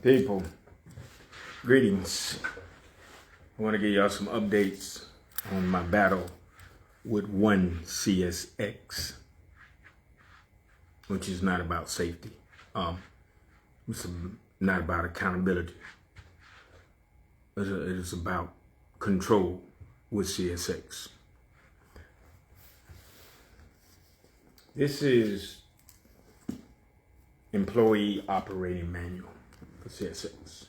People, greetings. I want to give y'all some updates on my battle with one CSX, which is not about safety. It's not about accountability. It is about control with CSX. This is employee operating manual for CSX.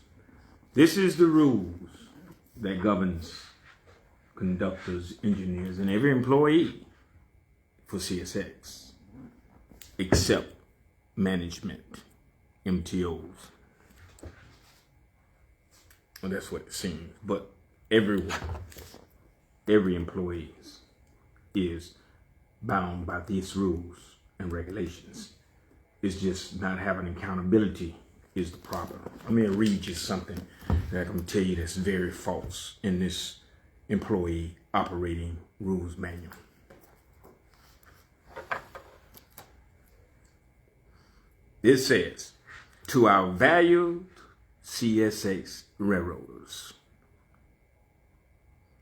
This is the rules that governs conductors, engineers, and every employee for CSX, except management, MTOs. Well, that's what it seems. But everyone, every employee is bound by these rules and regulations. It's just not having accountability is the problem. I'm going to read you something that I'm going to tell you that's very false in this employee operating rules manual. It says, to our valued CSX railroaders,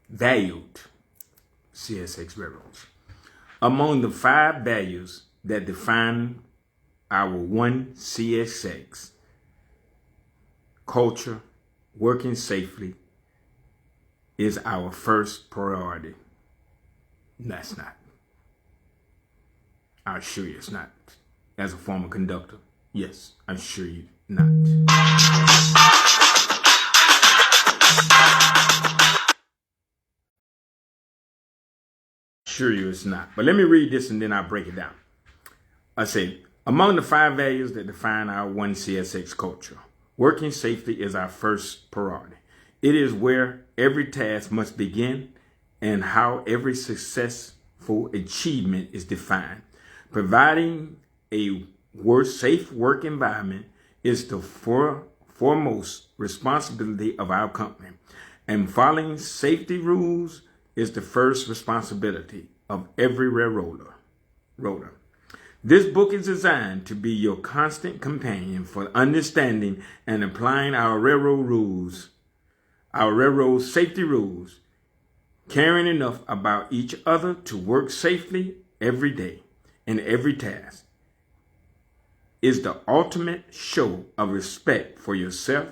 valued CSX railroaders, among the 5 values that define our one CSX culture, working safely, is our first priority. That's not. I assure you it's not. As a former conductor, yes, I assure you not. Assure you it's not. But let me read this and then I'll break it down. I say, among the 5 values that define our one CSX culture, working safety is our first priority. It is where every task must begin and how every successful achievement is defined. Providing a safe work environment is the foremost responsibility of our company, and following safety rules is the first responsibility of every railroader. This book is designed to be your constant companion for understanding and applying our railroad rules, our railroad safety rules, caring enough about each other to work safely every day and every task is the ultimate show of respect for yourself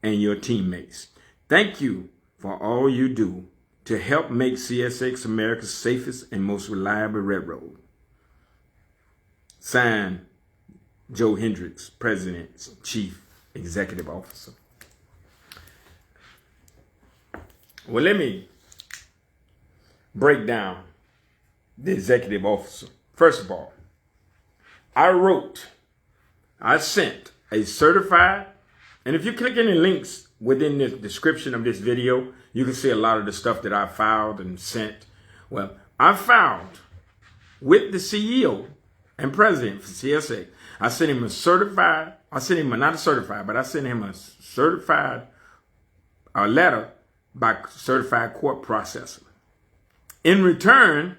and your teammates. Thank you for all you do to help make CSX America's safest and most reliable railroad. Signed, Joe Hendricks, President, Chief Executive Officer. Well, let me break down the executive officer. First of all, I sent a certified, and if you click any links within the description of this video, you can see a lot of the stuff that I filed and sent. Well, I filed with the CEO and president for CSX. I sent him a certified letter by certified court processor. In return,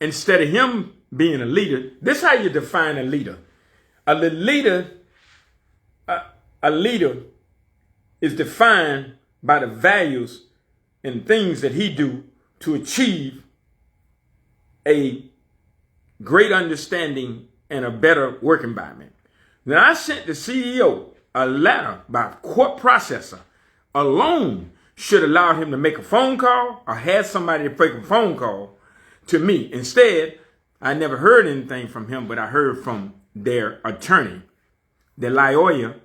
instead of him being a leader, this is how you define a leader. A leader is defined by the values and things that he do to achieve a great understanding and a better work environment. Now, I sent the CEO a letter by court processor alone should allow him to make a phone call or had somebody to make a phone call to me. Instead, I never heard anything from him, but I heard from their attorney, their lawyer.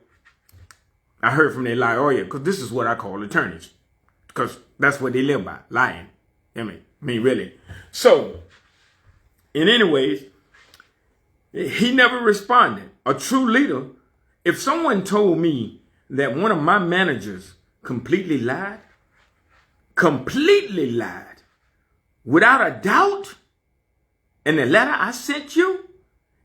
I heard from their lawyer, because this is what I call attorneys, because that's what they live by, lying. I mean, really. So, in any ways, he never responded. A true leader, if someone told me that one of my managers completely lied, without a doubt, in the letter I sent you,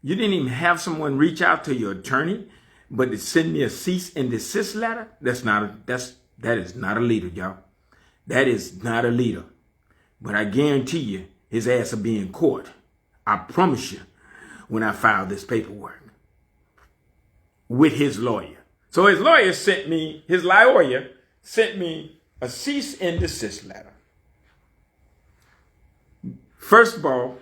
you didn't even have someone reach out to your attorney, but to send me a cease and desist letter, that is not a leader, y'all. That is not a leader. But I guarantee you, his ass will be in court. I promise you, when I file this paperwork with his lawyer. So his lawyer sent me, his lawyer sent me a cease and desist letter. First of all,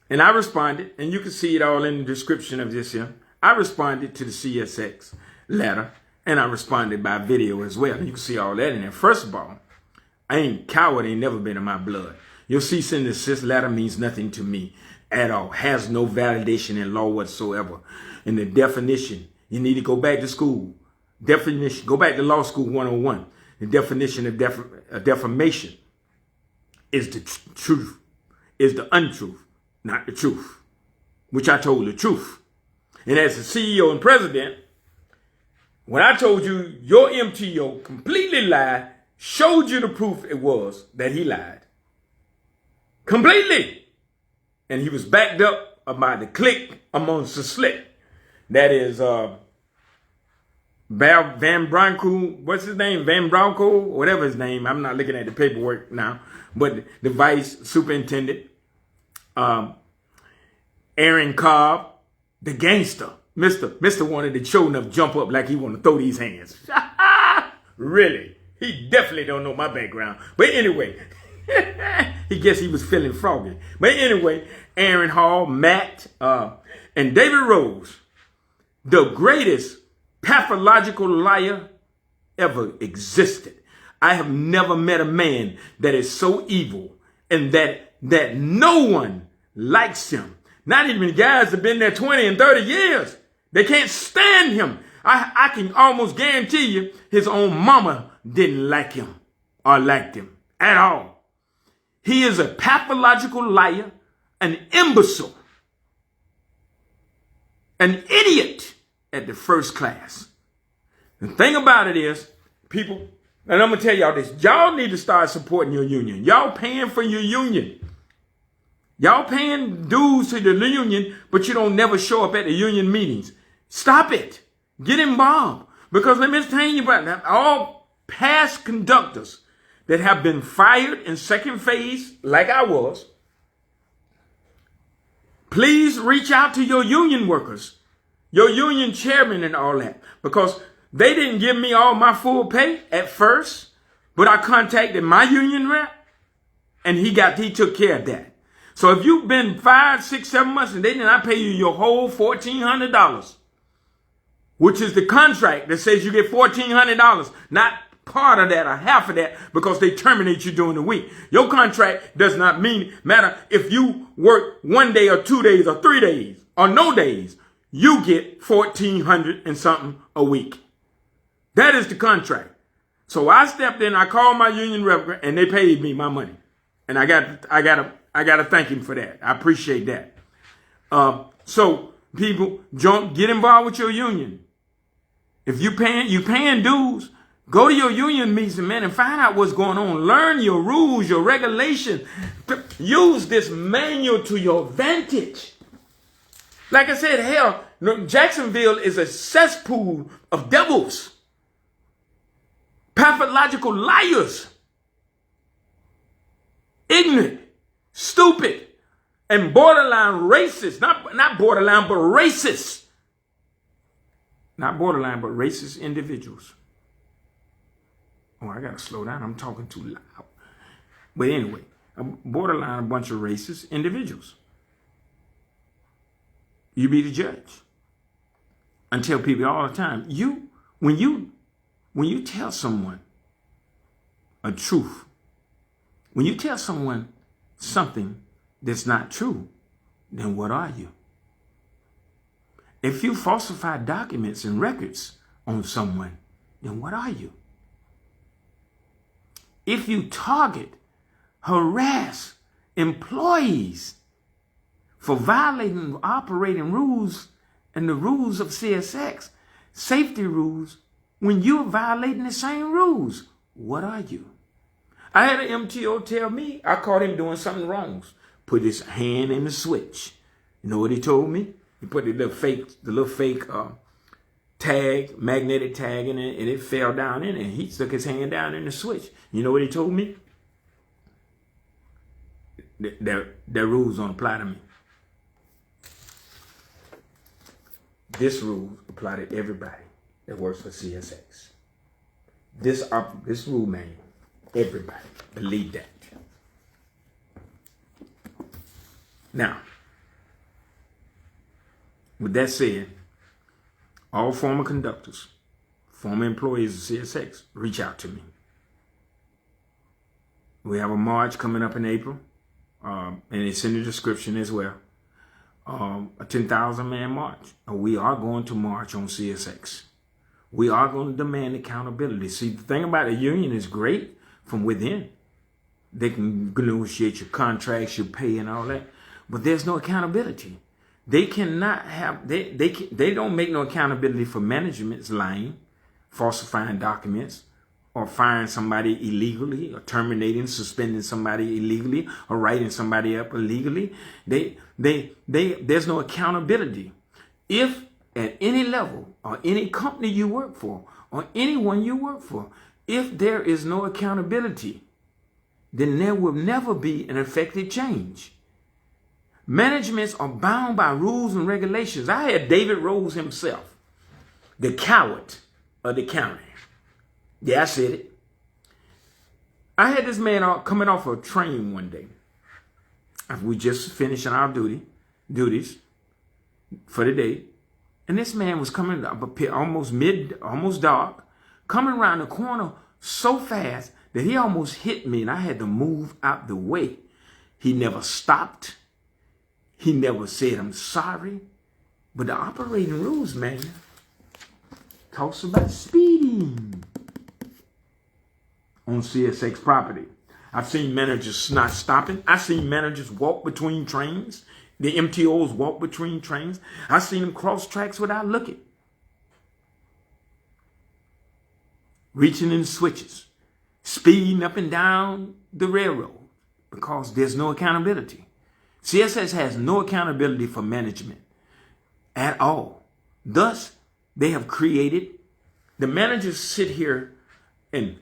and I responded, and you can see it all in the description of this here. I responded to the CSX letter, and I responded by video as well. You can see all that in there. First of all, coward ain't never been in my blood. Your cease and desist letter means nothing to me at all. Has no validation in law whatsoever. And the definition, you need to go back to school. Definition, go back to law school 101. The definition of defamation is the truth, is the untruth, not the truth, which I told the truth. And as the CEO and president, when I told you your MTO completely lied, showed you the proof it was that he lied. Completely. And he was backed up by the clique amongst the slick. That is Van Blacom, what's his name? Van Blacom, whatever his name. I'm not looking at the paperwork now. But the vice superintendent, Erin Cobb, the gangster, Mr. wanted to show enough jump up like he wanted to throw these hands. Really? He definitely don't know my background. But anyway, he guess he was feeling froggy. But anyway, Erin Hall, Matt, and David Rose, the greatest pathological liar ever existed. I have never met a man that is so evil and that no one likes him. Not even guys that have been there 20 and 30 years. They can't stand him. I can almost guarantee you his own mama didn't like him or liked him at all. He is a pathological liar, an imbecile, an idiot at the first class. The thing about it is, people, and I'm going to tell y'all this, y'all need to start supporting your union. Y'all paying for your union. Y'all paying dues to the union, but you don't never show up at the union meetings. Stop it. Get involved. Because let me tell you about that. All past conductors that have been fired in second phase, like I was, please reach out to your union workers, your union chairman and all that. Because they didn't give me all my full pay at first, but I contacted my union rep and he took care of that. So if you've been 5, 6, 7 months and they did not pay you your whole $1,400, which is the contract that says you get $1,400, not part of that or half of that because they terminate you during the week. Your contract does not matter if you work 1 day or 2 days or 3 days or no days, you get $1,400 and something a week. That is the contract. So I stepped in, I called my union rep, and they paid me my money. And I gotta thank him for that. I appreciate that. So people, get involved with your union. If you paying dues, go to your union meetings, man, and find out what's going on. Learn your rules, your regulations. Use this manual to your advantage. Like I said, hell, Jacksonville is a cesspool of devils. Pathological liars. Ignorant, stupid, and borderline racist. Not borderline, but racist. Not borderline, but racist individuals. Oh, I gotta slow down. I'm talking too loud. But anyway, borderline, a bunch of racist individuals. You be the judge. I tell people all the time, when you tell someone a truth, when you tell someone something that's not true, then what are you? If you falsify documents and records on someone, then what are you? If you target, harass employees for violating operating rules and the rules of CSX, safety rules, when you're violating the same rules, what are you? I had an MTO tell me, I caught him doing something wrong. Put his hand in the switch. You know what he told me? He put the little fake tag, magnetic tag in it, and it fell down in it. And he stuck his hand down in the switch. You know what he told me? That rules don't apply to me. This rule apply to everybody. that works for CSX. This rule manual, everybody believe that. Now, with that said, all former conductors, former employees of CSX, reach out to me. We have a march coming up in April, and it's in the description as well. A 10,000 man march. We are going to march on CSX. We are going to demand accountability. See, the thing about a union is great from within. They can negotiate your contracts, your pay, and all that, but there's no accountability. They cannot have. They don't make no accountability for management's lying, falsifying documents, or firing somebody illegally, or terminating, suspending somebody illegally, or writing somebody up illegally. There's no accountability. If at any level, or any company you work for, or anyone you work for, if there is no accountability, then there will never be an effective change. Managements are bound by rules and regulations. I had David Rose himself, the coward of the county. Yeah, I said it. I had this man coming off a train one day. We just finishing our duties for the day. And this man was coming up almost dark, coming around the corner so fast that he almost hit me and I had to move out the way. He never stopped. He never said, I'm sorry. But the operating rules, man, talks about speeding on CSX property. I've seen managers not stopping. I've seen managers walk between trains. The MTOs walk between trains. I've seen them cross tracks without looking. Reaching in switches. Speeding up and down the railroad because there's no accountability. CSX has no accountability for management at all. Thus, they have created, the managers sit here and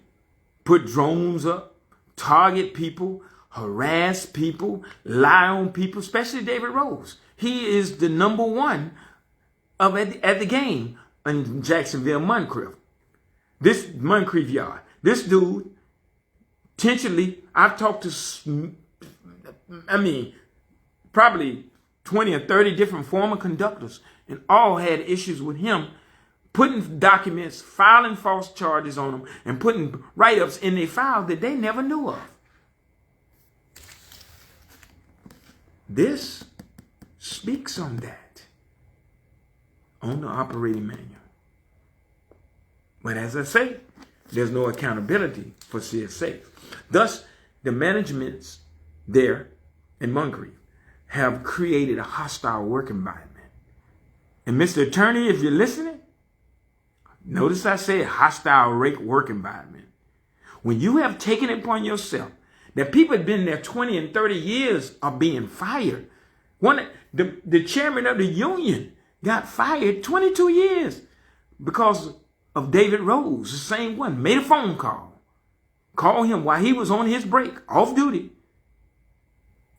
put drones up, target people, harass people, lie on people, especially David Rose. He is the number one at the game in Jacksonville, Moncrief. This Moncrief yard. This dude, intentionally, I've talked to, probably 20 or 30 different former conductors, and all had issues with him putting documents, filing false charges on them, and putting write-ups in their file that they never knew of. This speaks on that, on the operating manual. But as I say, there's no accountability for CSX. Thus, the managements there in Moncrief have created a hostile work environment. And Mr. Attorney, if you're listening, notice I said hostile work environment. When you have taken it upon yourself that people have been there 20 and 30 years are being fired. The chairman of the union got fired 22 years because of David Rose, the same one, made a phone call. Called him while he was on his break, off duty.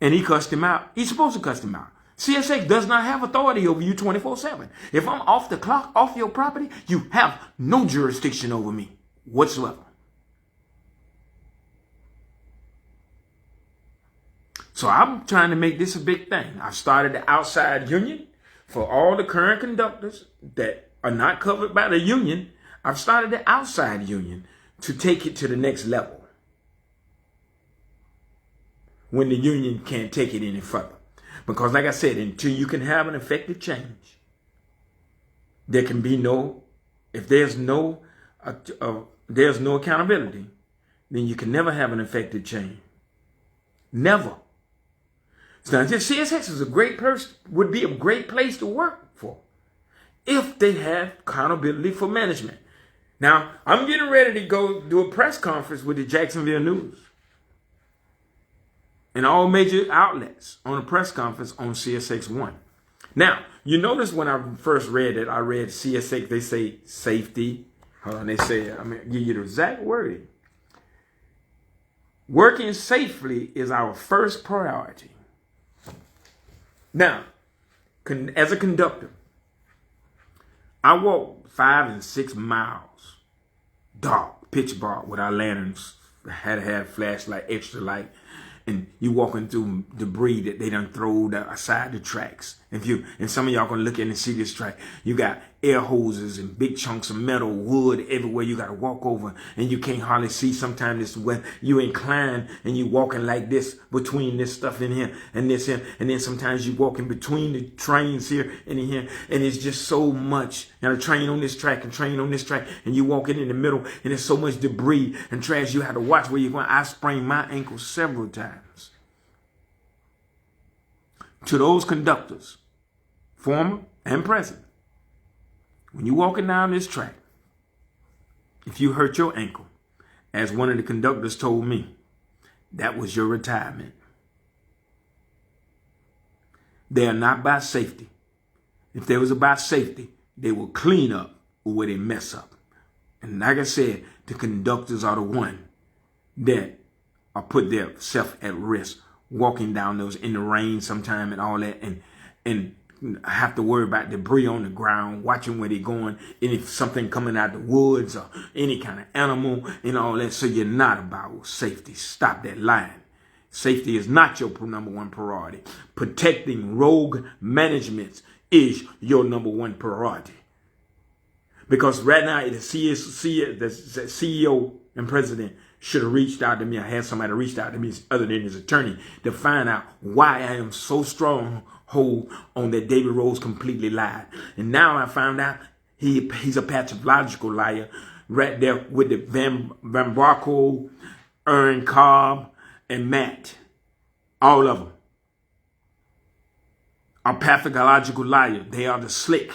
And he cussed him out. He's supposed to cuss him out. CSX does not have authority over you 24/7. If I'm off the clock, off your property, you have no jurisdiction over me whatsoever. So I'm trying to make this a big thing. I've started the outside union for all the current conductors that are not covered by the union. I've started the outside union to take it to the next level when the union can't take it any further. Because like I said, until you can have an effective change, there can be no, if there's no accountability, then you can never have an effective change. Never. So now, CSX is would be a great place to work for if they had accountability for management. Now, I'm getting ready to go do a press conference with the Jacksonville News and all major outlets on a press conference on CSX 1. Now, you notice when I first read it, I read CSX, they say safety. Hold on, they say, I'm going to give you the exact wording. Working safely is our first priority. Now, as a conductor, I walked 5 and 6 miles, dark, pitch dark, with our lanterns. Had to have flashlight, extra light, and you walking through debris that they done thrown aside the tracks. And some of y'all gonna look in and see this track. You got air hoses and big chunks of metal, wood everywhere. You gotta walk over, and you can't hardly see. Sometimes it's when you incline and you walking like this between this stuff in here and this here, and then sometimes you walking between the trains here and in here, and it's just so much. And a train on this track and train on this track, and you walking in the middle, and there's so much debris and trash. You have to watch where you're going. I sprained my ankle several times. To those conductors, former and present, when you're walking down this track, if you hurt your ankle, as one of the conductors told me, that was your retirement. They are not about safety. If they was about safety, they will clean up where they mess up. And like I said, the conductors are the one that are put their self at risk, walking down those in the rain sometime and all that, and have to worry about debris on the ground, watching where they're going, and if something coming out the woods or any kind of animal and all that. So you're not about safety. Stop that lying. Safety is not your number one priority. Protecting Rogue Management is your number one priority. Because right now, the CEO and president should have reached out to me. I had somebody reach out to me other than his attorney to find out why I am so strong hold on that David Rose completely lied. And now I found out he's a pathological liar right there with the Van Blacom, Erin, Cobb, and Matt. All of them are pathological liars. They are the slick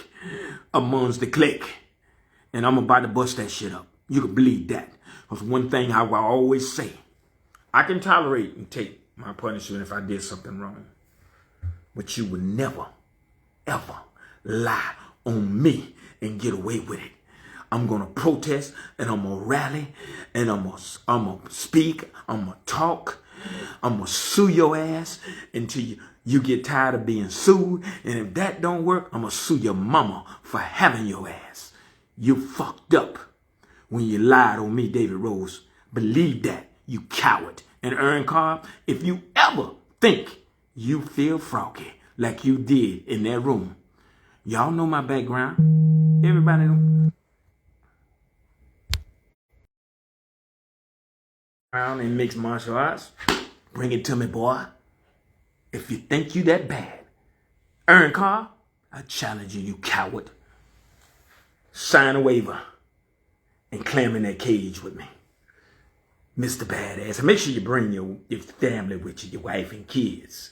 amongst the clique. And I'm about to bust that shit up. You can believe that. Because one thing I will always say, I can tolerate and take my punishment if I did something wrong. But you would never, ever lie on me and get away with it. I'm going to protest, and I'm going to rally, and I'm going to speak, I'm going to talk, I'm going to sue your ass until you get tired of being sued. And if that don't work, I'm going to sue your mama for having your ass. You fucked up when you lied on me, David Rose. Believe that, you coward. And Erin Cobb, if you ever think you feel froggy like you did in that room, y'all know my background. Everybody know. Around in mixed martial arts. Bring it to me, boy. If you think you that bad. Erin Cobb, I challenge you, you coward. Sign a waiver and climb in that cage with me, Mr. Badass. And make sure you bring your family with you, your wife and kids.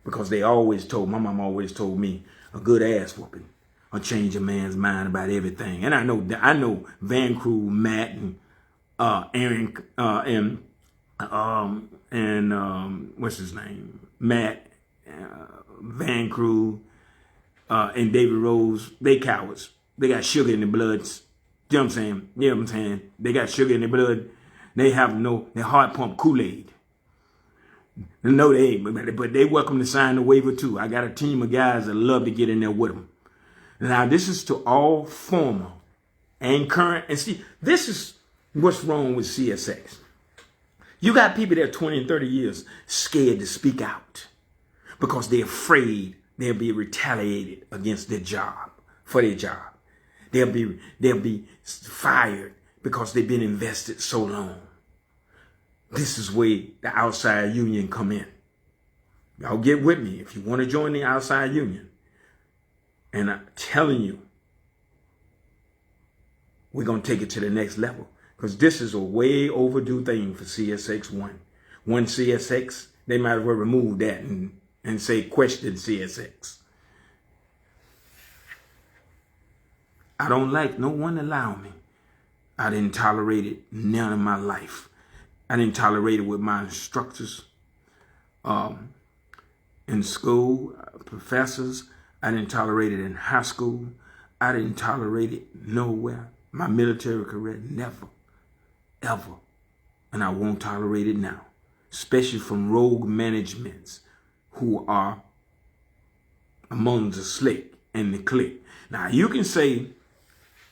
Because they always told, my mom always told me, a good ass whooping will change a man's mind about everything. And I know Van Crew, Matt, and Erin, and what's his name? Matt, Van Crew, and David Rose, they cowards. They got sugar in their blood. You know what I'm saying? You know what I'm saying? They got sugar in their blood. They have their heart pump Kool-Aid. No, they ain't, but they welcome to sign the waiver too. I got a team of guys that love to get in there with them. Now, this is to all former and current. And see, this is what's wrong with CSX. You got people that are 20 and 30 years scared to speak out because they're afraid they'll be retaliated against their job, for their job. They'll be fired because they've been invested so long. This is where the outside union come in. Y'all get with me if you want to join the outside union. And I'm telling you, we're going to take it to the next level. Because this is a way overdue thing for CSX 1. One CSX, they might as well remove that and say question CSX. I don't like no one allow me. I didn't tolerate it none of my life. I didn't tolerate it with my instructors in school, professors. I didn't tolerate it in high school. I didn't tolerate it nowhere. My military career, never, ever. And I won't tolerate it now, especially from rogue managements who are among the slick and the clique. Now, you can say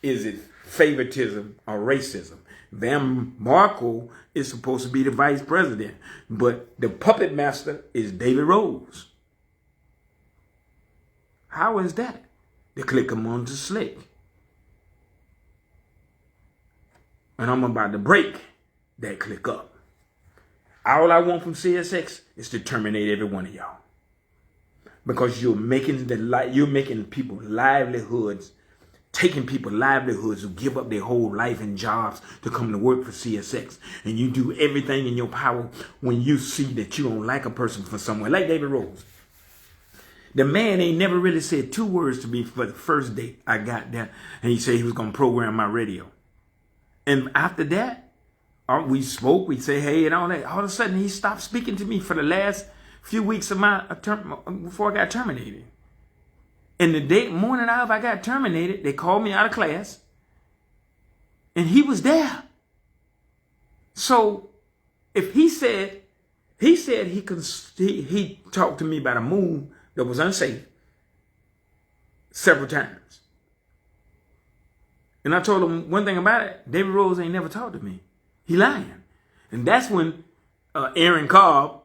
Is it favoritism or racism? Van Blacom is supposed to be the vice president, but the puppet master is David Rose. How is that? The click among the slick. And I'm about to break that click up. All I want from CSX is to terminate every one of y'all. Because you're making people livelihoods, taking people livelihoods who give up their whole life and jobs to come to work for CSX. And you do everything in your power when you see that you don't like a person for somewhere. Like David Rose. The man ain't never really said 2 words to me for the first day I got there. And he said he was going to program my radio. And after that, we spoke, we say hey and all that. All of a sudden, he stopped speaking to me for the last few weeks of my term before I got terminated. And the morning of I got terminated, they called me out of class. And he was there. So if he talked to me about a move that was unsafe several times. And I told him one thing about it, David Rose ain't never talked to me. He lying. And that's when Erin Cobb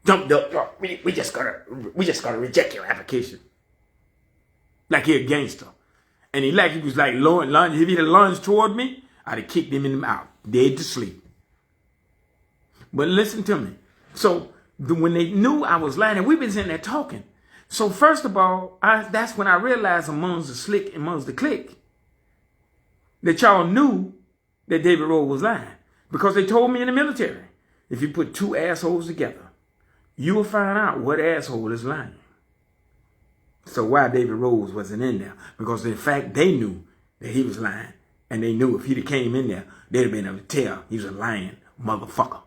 jumped up. We just gotta reject your application. Like he a gangster. And he was like lunge. If he'd have lunged toward me, I'd have kicked him in the mouth, dead to sleep. But listen to me. So when they knew I was lying, and we've been sitting there talking. So first of all, that's when I realized amongst the slick, amongst the clique, that y'all knew that David Rose was lying. Because they told me in the military, if you put 2 assholes together, you will find out what asshole is lying. So why David Rose wasn't in there? Because in fact, they knew that he was lying. And they knew if he'd have came in there, they'd have been able to tell he was a lying motherfucker.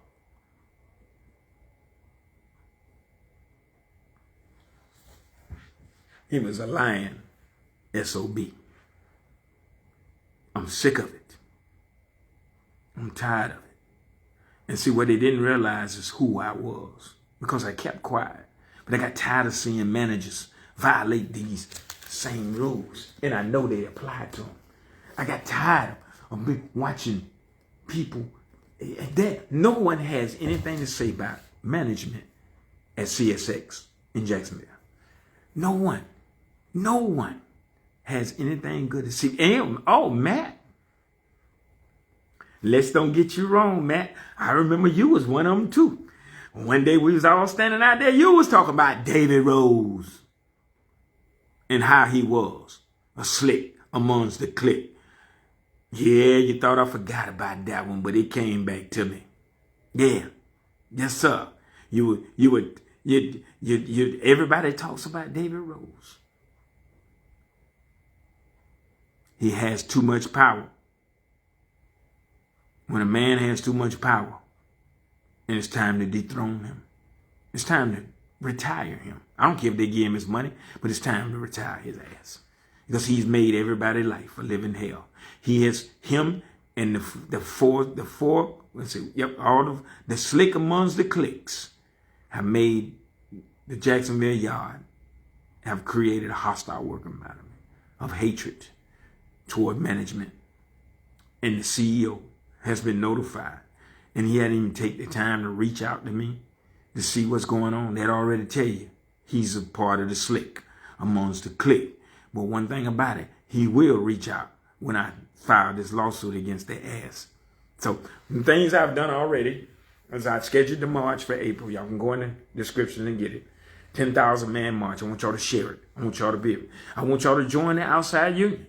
He was a lying SOB. I'm sick of it. I'm tired of it. And see, what they didn't realize is who I was. Because I kept quiet. But I got tired of seeing managers violate these same rules. And I know they apply to them. I got tired of watching people. No one has anything to say about management at CSX in Jacksonville. No one. No one has anything good to say. And, oh, Matt. Let's don't get you wrong, Matt. I remember you was one of them too. One day we was all standing out there. You was talking about David Rose and how he was a slick amongst the clique. Yeah, you thought I forgot about that one, but it came back to me. Yeah, yes, sir. Everybody talks about David Rose. He has too much power. When a man has too much power, and it's time to dethrone him. It's time to retire him. I don't care if they give him his money, but it's time to retire his ass. Because he's made everybody's life a living hell. He has him and the slick amongst the cliques have made the Jacksonville Yard, have created a hostile work environment of hatred toward management. And the CEO has been notified. And he hadn't even take the time to reach out to me to see what's going on. They'd already tell you he's a part of the slick amongst the clique. But one thing about it, he will reach out when I file this lawsuit against their ass. So the things I've done already is I've scheduled the march for April. Y'all can go in the description and get it. 10,000 man march. I want y'all to share it. I want y'all to be it. I want y'all to join the outside union,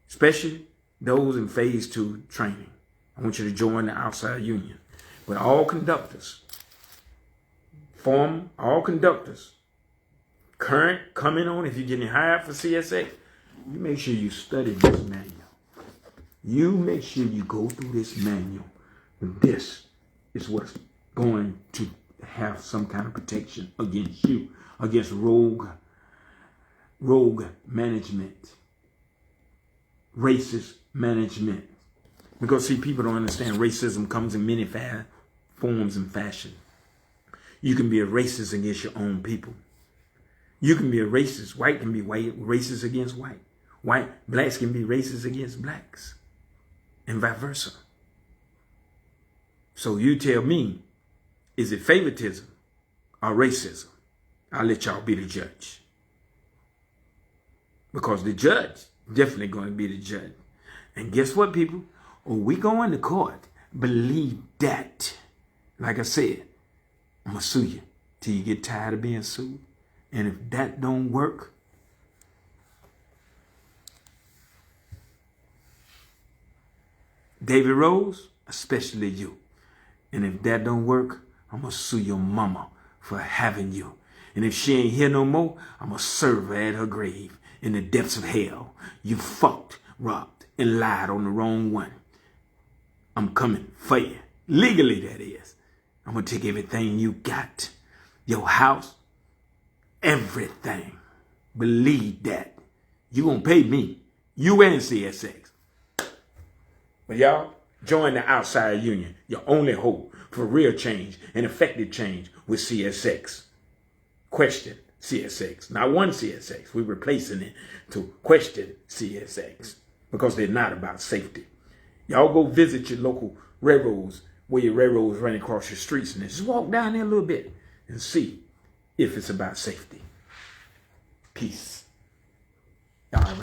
especially those in phase 2 training. I want you to join the outside union. But all conductors, current, coming on, if you're getting hired for CSX, you make sure you study this manual. You make sure you go through this manual. This is what's going to have some kind of protection against you, against rogue management, racist management. Because, see, people don't understand racism comes in many forms and fashion. You can be a racist against your own people. You can be a racist. White can be white, racist against white. Blacks can be racist against blacks and vice versa. So you tell me, is it favoritism or racism? I'll let y'all be the judge. Because the judge definitely going to be the judge. And guess what, people? When we go into court, believe that. Like I said, I'm going to sue you till you get tired of being sued. And if that don't work, David Rose, especially you. And if that don't work, I'm going to sue your mama for having you. And if she ain't here no more, I'm going to serve her at her grave in the depths of hell. You fucked, robbed, and lied on the wrong one. I'm coming for you. Legally, that is. I'm going to take everything you got. Your house, everything. Believe that. You going to pay me. You and CSX. But y'all, join the outside union. Your only hope for real change and effective change with CSX. Question CSX. Not one CSX. We're replacing it to question CSX. Because they're not about safety. Y'all go visit your local railroads where your railroads run across your streets and just walk down there a little bit and see if it's about safety. Peace. Y'all